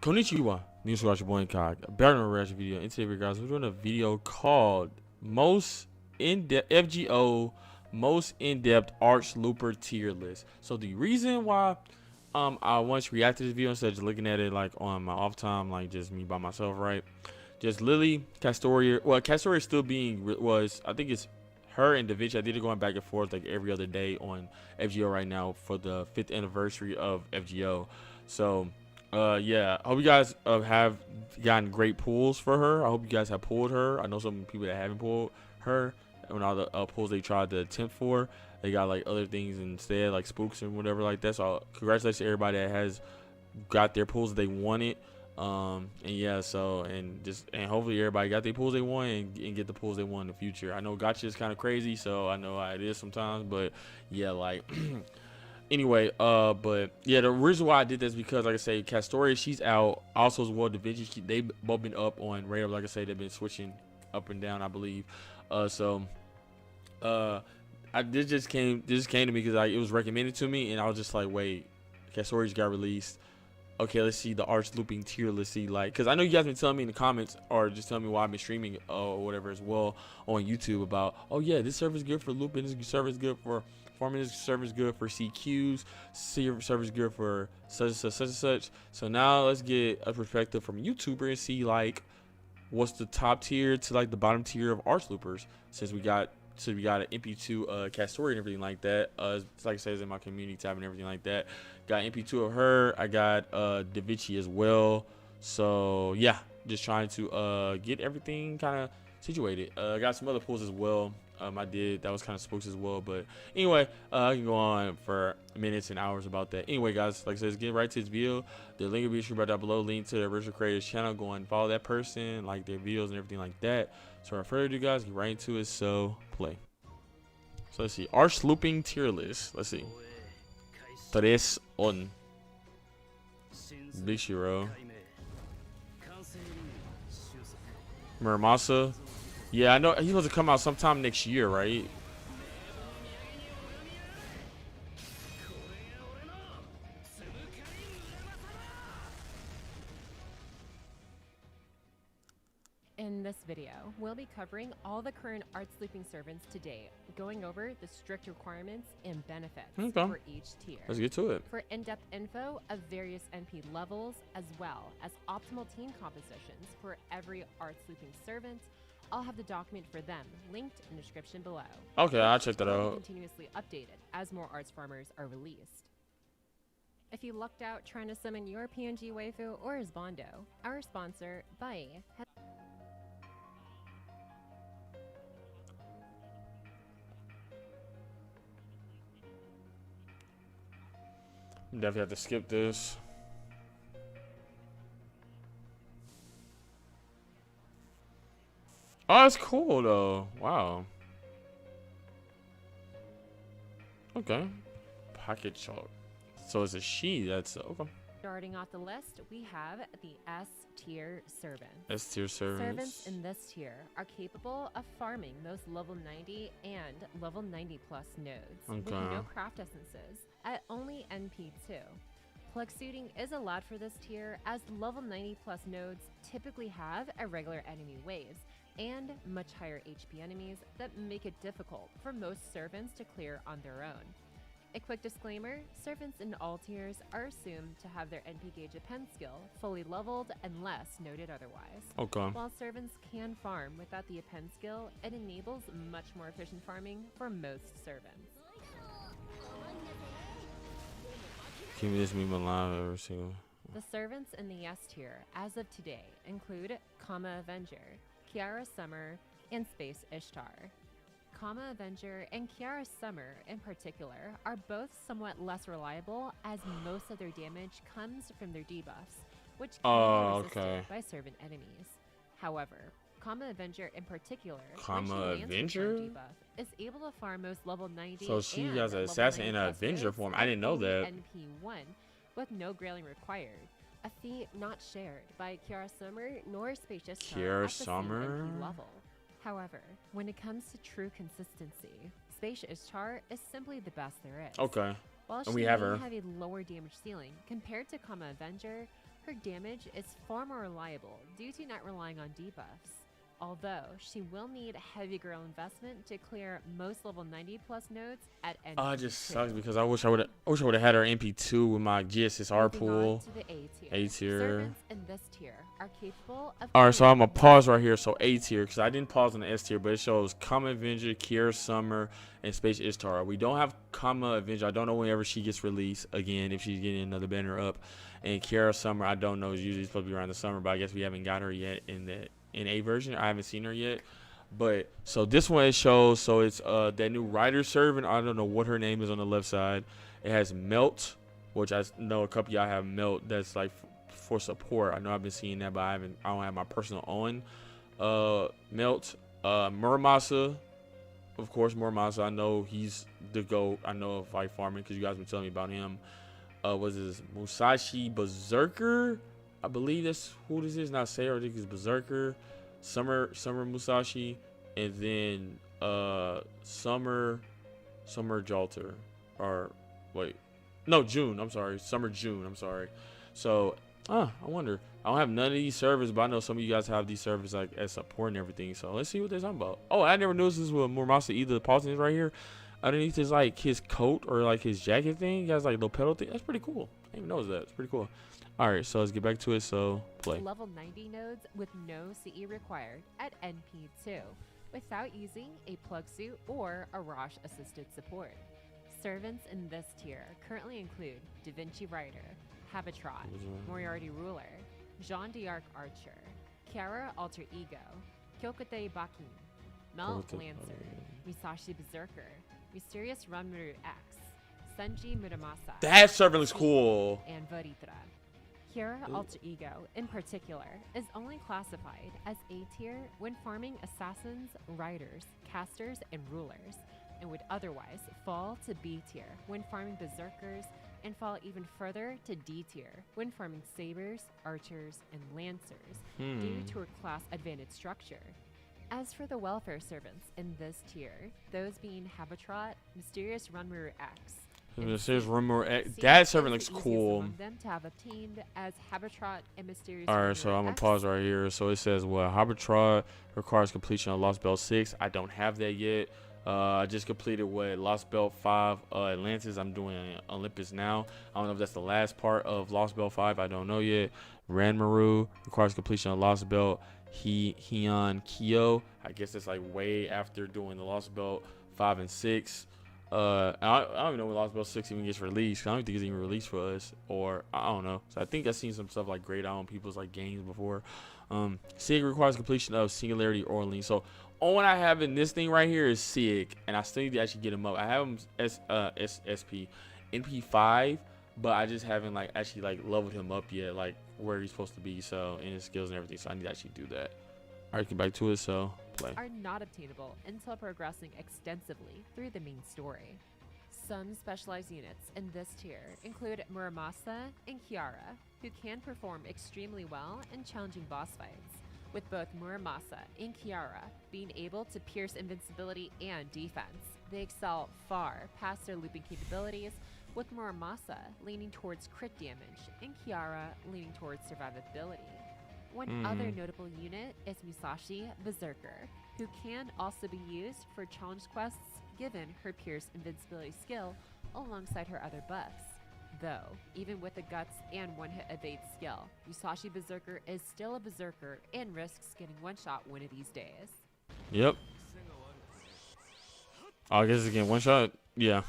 Konnichiwa, news watch your boy INCOG. Better than a reaction video. In today's video, guys, we're doing a video called most in-depth FGO most in-depth Arch Looper tier list. So the reason why I want to react to this video instead of just looking at it like on my off time, like just me by myself, right? Just Lily, Castoria. Well, Castoria still was I think it's her and DaVinci. I did it going back and forth like every other day on FGO right now for the 5th anniversary of FGO. So yeah, I hope you guys have gotten great pulls for her. I hope you guys have pulled her. I know some people that haven't pulled her, and all the pulls they tried to attempt for, they got like other things instead, like spooks and whatever like that. So congratulations to everybody that has got their pulls they wanted. And yeah, so and hopefully everybody got their pulls they want and get the pulls they want in the future. I know gotcha is kind of crazy, so I know how it is sometimes, but yeah, like anyway, but yeah, the reason why I did this because, like I say, Castoria, she's out. Also as well, DaVinci, they both been up on radar. Like I say, they've been switching up and down, I believe. This just came to me because it was recommended to me, and I was just like, wait, Castoria got released. Okay, let's see the Arch looping tier. Let's see, like, because I know you guys been telling me in the comments or just telling me why I've been streaming or whatever as well on YouTube about, oh yeah, this server is good for looping, this server is good for farming, this server is good for CQs, server is good for such and such. So now let's get a perspective from a YouTuber and see like what's the top tier to like the bottom tier of Arch loopers, since we got an MP2 Castoria and everything like that. It's like it says in my community tab and everything like that. Got MP2 of her. I got DaVinci as well. So yeah, just trying to get everything kind of situated. I got some other pulls as well. That was kind of spooks as well. But anyway, I can go on for minutes and hours about that. Anyway, guys, like I said, let's get right to this video. The link will be right down below. Link to the original creators channel. Go and follow that person, like their videos and everything like that. So without further ado, guys, get right into it. So play. So let's see. Arch looping tier list. Let's see. 3 on Big Shiro. Muramasa. Yeah, I know he's supposed to come out sometime next year, right? In this video, we'll be covering all the current Arch looping servants to date, going over the strict requirements and benefits for each tier. Let's get to it. For in-depth info of various NP levels, as well as optimal team compositions for every Arch looping servant, I'll have the document for them linked in the description below. Okay, I'll check that out. Continuously updated as more Arch farmers are released. If you lucked out trying to summon your PNG waifu or his Bondo, our sponsor, Bai, has Definitely have to skip this. Oh, that's cool though. Wow. Okay. Pocket chalk. So it's a she. That's okay. Starting off the list, we have the S tier servants. S tier servants. Servants in this tier are capable of farming those level 90 and level 90 plus nodes with no craft essences at only NP2. Plug suiting is allowed for this tier as level 90 plus nodes typically have irregular enemy waves and much higher HP enemies that make it difficult for most servants to clear on their own. A quick disclaimer, servants in all tiers are assumed to have their NP gauge append skill fully leveled unless noted otherwise. Okay. While servants can farm without the append skill, it enables much more efficient farming for most servants. Keep this meme alive every single. The servants in the S tier as of today include Kama Avenger, Kiara Summer, and Space Ishtar. Kama Avenger and Kiara Summer in particular are both somewhat less reliable as most of their damage comes from their debuffs, which can be resisted by servant enemies. However, Kama Avenger in particular, debuff, is able to farm most level 90. So she has an assassin and an Avenger form. I didn't know that. NP1 with no grailing required. A feat not shared by Kiara Summer nor Spacious Kiara Summer level. However, when it comes to true consistency, Spacious Char is simply the best there is. Okay. While and she we have may her. have a lower damage ceiling compared to Kama Avenger, Her damage is far more reliable due to not relying on debuffs. Although she will need heavy girl investment to clear most level 90 plus nodes at NP2. Oh, it just sucks because I wish I would have had her NP2 with my GSSR pool. To the A tier. A tier. Servants in this tier are capable of. Alright, so I'm gonna pause right here. So A tier, because I didn't pause on the S tier, but it shows Kama Avenger, Kiera Summer, and Space Ishtar. We don't have Kama Avenger. I don't know whenever she gets released again, if she's getting another banner up. And Kiera Summer, I don't know. It's usually supposed to be around the summer, but I guess we haven't got her yet in A version. I haven't seen her yet. But so this one it shows, so it's that new Rider servant. I don't know what her name is on the left side. It has Melt, which I know a couple of y'all have Melt. That's like for support. I know I've been seeing that, but I don't have my personal on. Melt, Muramasa, of course, Muramasa. I know he's the GOAT. I know of fight farming because you guys been telling me about him. Was this Musashi Berserker? I believe that's who this is. Not Sayer, I think it's Berserker. Summer Musashi, and then Summer Jalter, or wait, no, June. I'm sorry, Summer June. I'm sorry. So I wonder. I don't have none of these servers, but I know some of you guys have these servers like as support and everything. So let's see what they're talking about. Oh, I never noticed this with Muramasa either. The Paulson is right here. Underneath is like his coat or like his jacket thing. He has like little pedal thing. That's pretty cool. I didn't even notice that. It's pretty cool. All right, so let's get back to it. So play. Level 90 nodes with no CE required at NP2 without using a plug suit or a Rosh assisted support. Servants in this tier currently include Da Vinci Rider, Habitrot, Moriarty Ruler, Jean d'Arc Archer, Kiara Alter Ego, Kyokute Bakin, Melt Lancer, Musashi Berserker, Mysterious Ranmaru X, Senji Muramasa. That servant looks cool. And Varitra. Kiara Alter Ego, in particular, is only classified as A tier when farming assassins, riders, casters, and rulers, and would otherwise fall to B tier when farming berserkers, and fall even further to D tier when farming sabers, archers, and lancers due to her class advantage structure. As for the welfare servants in this tier, those being Habitrot, Mysterious Ranmaru X, that servant looks cool. Them to have obtained as Habitrot and Mysterious. All right, so I'm gonna pause right here. So it says, well, Habitrot requires completion of Lost Belt 6. I don't have that yet. I just completed Lost Belt 5 Atlantis. I'm doing Olympus now. I don't know if that's the last part of Lost Belt 5. I don't know yet. Ranmaru requires completion of Lost Belt Heian Kyo. I guess it's like way after doing the Lost Belt 5 and 6. I don't even know when Lost Belt 6 even gets released. I don't think it's even released for us, or I don't know. So I think I've seen some stuff like grayed out on people's like games before. SIG requires completion of Singularity Orlean. So all I have in this thing right here is SIG, and I still need to actually get him up. I have him SP NP5, but I just haven't like actually like leveled him up yet, like where he's supposed to be. So in his skills and everything. So I need to actually do that. All right, get back to it. So play. Are not obtainable until progressing extensively through the main story. Some specialized units in this tier include Muramasa and Kiara, who can perform extremely well in challenging boss fights, with both Muramasa and Kiara being able to pierce invincibility and defense. They excel far past their looping capabilities, with Muramasa leaning towards crit damage and Kiara leaning towards survivability. One other notable unit is Musashi Berserker, who can also be used for challenge quests given her Pierce Invincibility skill alongside her other buffs. Though, even with the Guts and one-hit evade skill, Musashi Berserker is still a Berserker and risks getting one-shot one of these days. Yep. Oh, I guess again, one-shot? Yeah.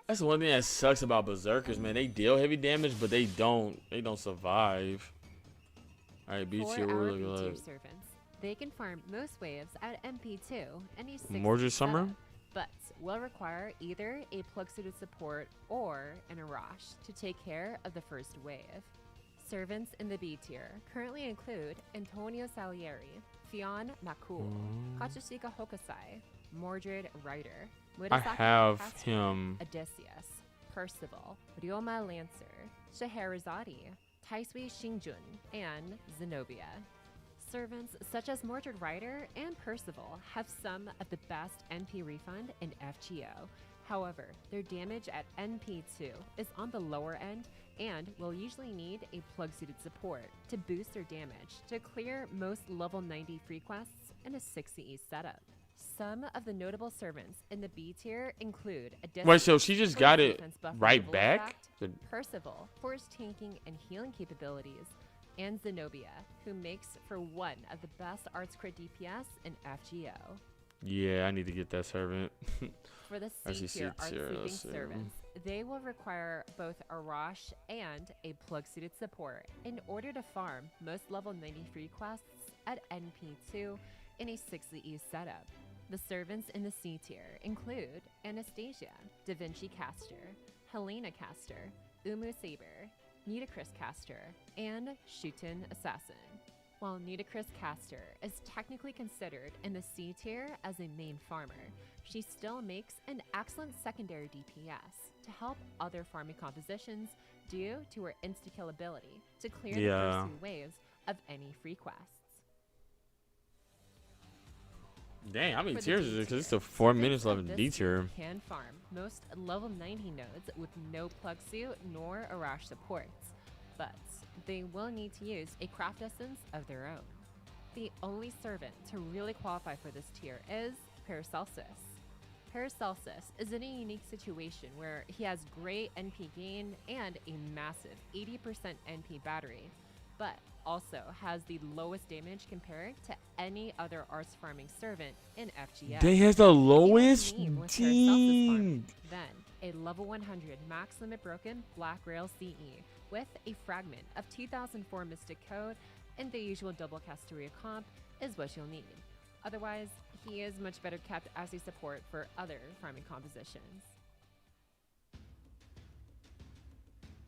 That's the one thing that sucks about Berserkers, man. They deal heavy damage, but they don't survive. Alright, B tier, we're looking like servants. They can farm most waves at MP2 and use 6 Mordred Summer, but will require either a plug-suited support or an Arash to take care of the first wave. Servants in the B tier currently include Antonio Salieri, Fionn Makul, Katsushika Hokusai, Mordred Rider, I have him, Odysseus, Percival, Ryoma Lancer, Scheherazade, Taisui Shingjun, and Zenobia. Servants such as Mordred Rider and Percival have some of the best NP refund in FGO. However, their damage at NP2 is on the lower end and will usually need a plug-suited support to boost their damage to clear most level 90 free quests in a 60E setup. Some of the notable servants in the B tier include Wait, so she just got it right back? Percival for his tanking and healing capabilities, and Zenobia, who makes for one of the best arts crit DPS in FGO. Yeah, I need to get that servant. For the C tier arts sweeping servants, they will require both a Rosh and a plug-suited support in order to farm most level 93 quests at NP2 in a 60E setup. The servants in the C tier include Anastasia, Da Vinci Caster, Helena Caster, Umu Saber, Nitocris Caster, and Shutin Assassin. While Nitocris Caster is technically considered in the C tier as a main farmer, she still makes an excellent secondary DPS to help other farming compositions due to her insta-kill ability to clear the first 2 waves of any free quests. Dang, how many tiers is it? Because it's still 4 minutes left in D tier. Can farm most level 90 nodes with no plug suit nor Arash supports, but they will need to use a craft essence of their own. The only servant to really qualify for this tier is Paracelsus. Paracelsus is in a unique situation where he has great NP gain and a massive 80% NP battery, but also has the lowest damage compared to any other arts farming servant in FGO. They has the lowest? Dang. Then, a level 100 max limit broken Black Rail CE with a fragment of 2004 Mystic Code and the usual double Castoria comp is what you'll need. Otherwise, he is much better kept as a support for other farming compositions.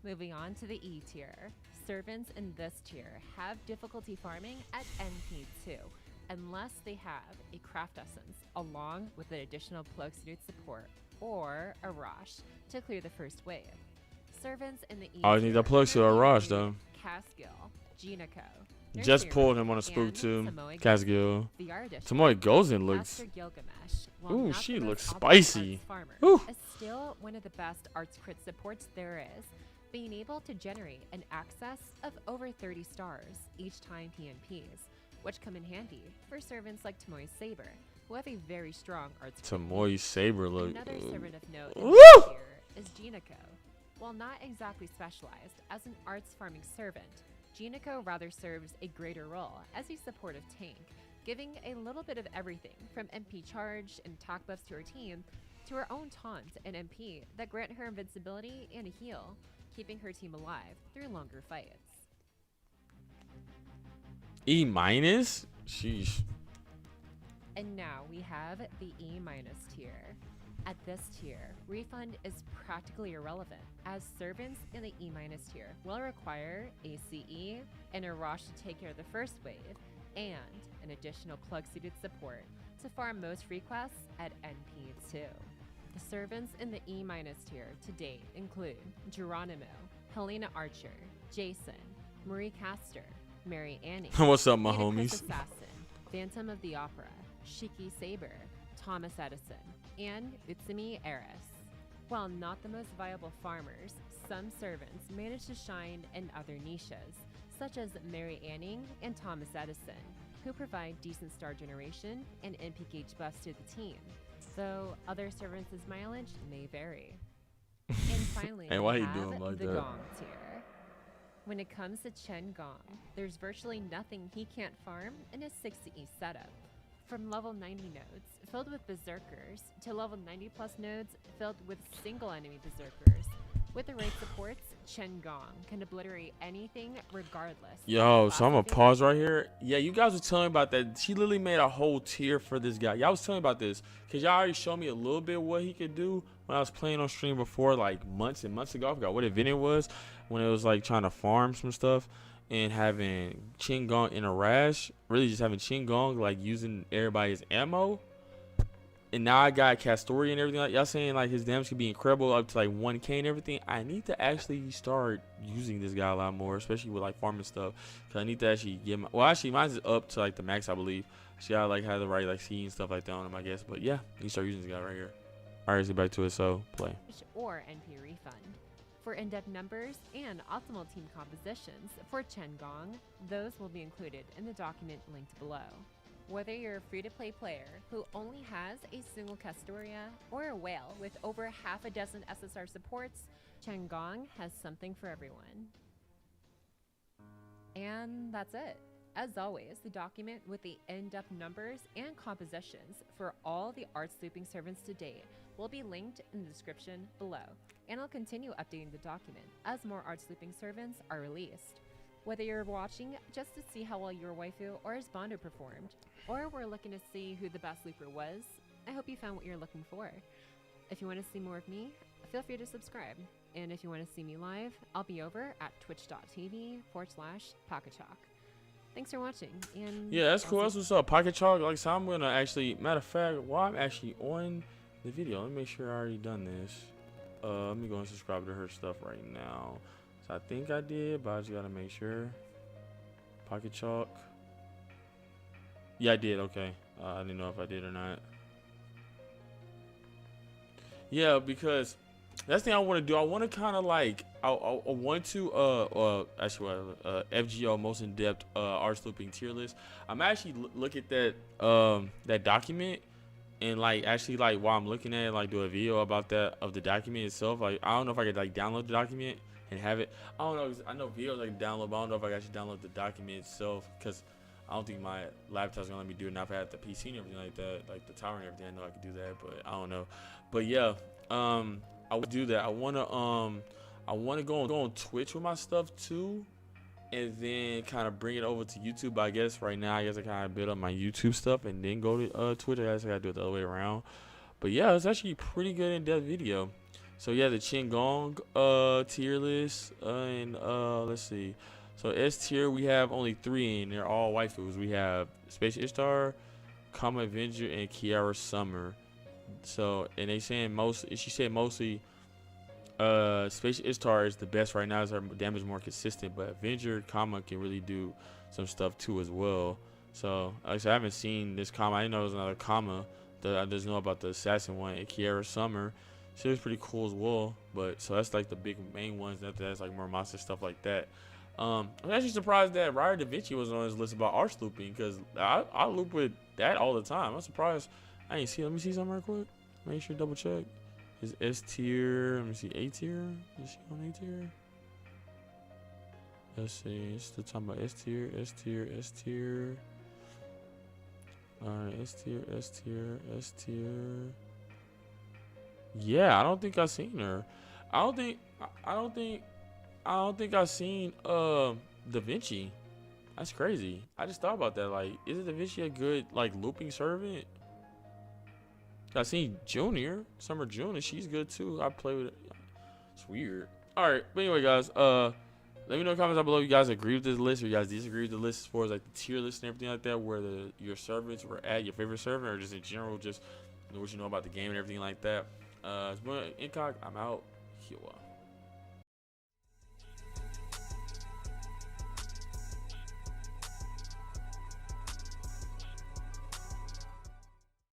Moving on to the E tier. Servants in this tier have difficulty farming at NP2 unless they have a craft essence along with an additional plug-suited support or a Rosh to clear the first wave. Servants in the E I need a plug to a Rosh though. Caskill, Genico, just pulled him on a spook too. Caskill. Samoy Gozen looks. Ooh, she looks spicy. Ooh. Is still one of the best arts crit supports there is, being able to generate an excess of over 30 stars each time PNPs, which come in handy for servants like Tomoe Saber, who have a very strong arts crit. Tomoe Saber look. Another servant of note in this tier is Genico. While not exactly specialized as an arts farming servant, Genico rather serves a greater role as a supportive tank, giving a little bit of everything from MP charge and talk buffs to her team, to her own taunt and MP that grant her invincibility and a heal, keeping her team alive through longer fights. E minus? Sheesh. And now we have the E minus tier. At this tier, refund is practically irrelevant, as servants in the E minus tier will require a CE and a Rosh to take care of the first wave, and an additional plug-suited support to farm most free quests at NP2. The servants in the E minus tier to date include Geronimo, Helena Archer, Jason, Marie Caster, Mary Annie, what's up, my Nitocris homies? Assassin, Phantom of the Opera, Shiki Saber, Thomas Edison, and Utsumi Eris. While not the most viable farmers, some servants manage to shine in other niches, such as Mary Anning and Thomas Edison, who provide decent star generation and NP gauge buffs to the team, though other servants' mileage may vary. And finally, hey, why we you have doing like the that? Gong tier. When it comes to Chen Gong, there's virtually nothing he can't farm in a 60E setup. From level 90 nodes filled with berserkers to level 90 plus nodes filled with single enemy berserkers. With the right supports, Chen Gong can obliterate anything regardless. Yo, so I'm gonna pause right here. Yeah, you guys were telling me about that. She literally made a whole tier for this guy. Y'all was telling me about this because y'all already showed me a little bit what he could do when I was playing on stream before, like months and months ago. I forgot what event it was, when it was like trying to farm some stuff and having Chen Gong in a rash. Really just having Chen Gong like using everybody's ammo. And now I got Castoria and everything. Like y'all saying, like his damage could be incredible up to like 1K and everything. I need to actually start using this guy a lot more, especially with like farming stuff. Cause I need to actually get my, well, actually mine's up to like the max, I believe. So I like have the right like C and stuff like that on him, I guess. But yeah, you start using this guy right here. All right, let's get back to it. So play. Or NP refund. For in-depth numbers and optimal team compositions for Chen Gong, those will be included in the document linked below. Whether you're a free-to-play player who only has a single Castoria or a whale with over half a dozen SSR supports, Chen Gong has something for everyone. And that's it. As always, the document with the in-depth numbers and compositions for all the arts looping servants to date will be linked in the description below, and I'll continue updating the document as more arts looping servants are released. Whether you're watching just to see how well your waifu or his Bondo performed, or we're looking to see who the best looper was, I hope you found what you're looking for. If you want to see more of me, feel free to subscribe. And if you want to see me live, I'll be over at twitch.tv/PocketChalk. Thanks for watching. And yeah, that's cool. That's what's up. Pocket Chalk. Like, so I'm gonna actually, matter of fact, while I'm actually on the video, let me make sure I already done this. Let me go and subscribe to her stuff right now. So I think I did, but I just gotta make sure. Pocket Chalk. Yeah, I did. Okay. I didn't know if I did or not. Yeah, because that's the thing I want to do. I want to kind of like, I want to FGO most in-depth arts looping tier list. I'm actually look at that that document, and like actually like while I'm looking at it, like do a video about that of the document itself. Like I don't know if I could like download the document and have it. I don't know. I know videos I can download, but I don't know if I can actually download the document itself, because I don't think my laptop's gonna let me do it. Now if I had the PC and everything like that, like the tower and everything, I know I could do that, but I don't know. But yeah, I would do that. I wanna go on Twitch with my stuff too, and then kind of bring it over to YouTube. But I guess right now, I guess I kind of build up my YouTube stuff and then go to Twitch. I guess I gotta do it the other way around. But yeah, it's actually a pretty good in-depth video. So yeah, the Chen Gong tier list, and let's see. So S tier, we have only 3, and they're all waifus. We have Space Ishtar, Kama Avenger, and Kiara Summer. So, and they saying she said mostly Space Ishtar is the best right now, as her damage more consistent, but Avenger Kama can really do some stuff too as well. So like I said, I haven't seen this Kama. I didn't know there was another Kama. I just know about the assassin one. And Kiara Summer, she was pretty cool as well. But so that's like the big main ones. After that's like more monster stuff like that. I'm actually surprised that Ryder Da Vinci was on his list about arch looping, because I loop with that all the time. I'm surprised I ain't see. Let me see something real quick. Make sure double check. Is S tier? Let me see. A tier? Is she on A tier? Let's see. It's still talking about S tier, S tier, S tier. Alright, S tier, S tier, S tier. Yeah, I don't think I've seen her. I don't think I've seen Da Vinci. That's crazy. I just thought about that. Like, isn't Da Vinci a good like looping servant? I seen Junior, Summer June, and she's good too. I play with it. It's weird. Alright, but anyway guys, let me know in the comments down below if you guys agree with this list or you guys disagree with the list as far as like the tier list and everything like that, where your servants were at, your favorite servant, or just in general, just what you know about the game and everything like that. It's been INCOG. I'm out. Here.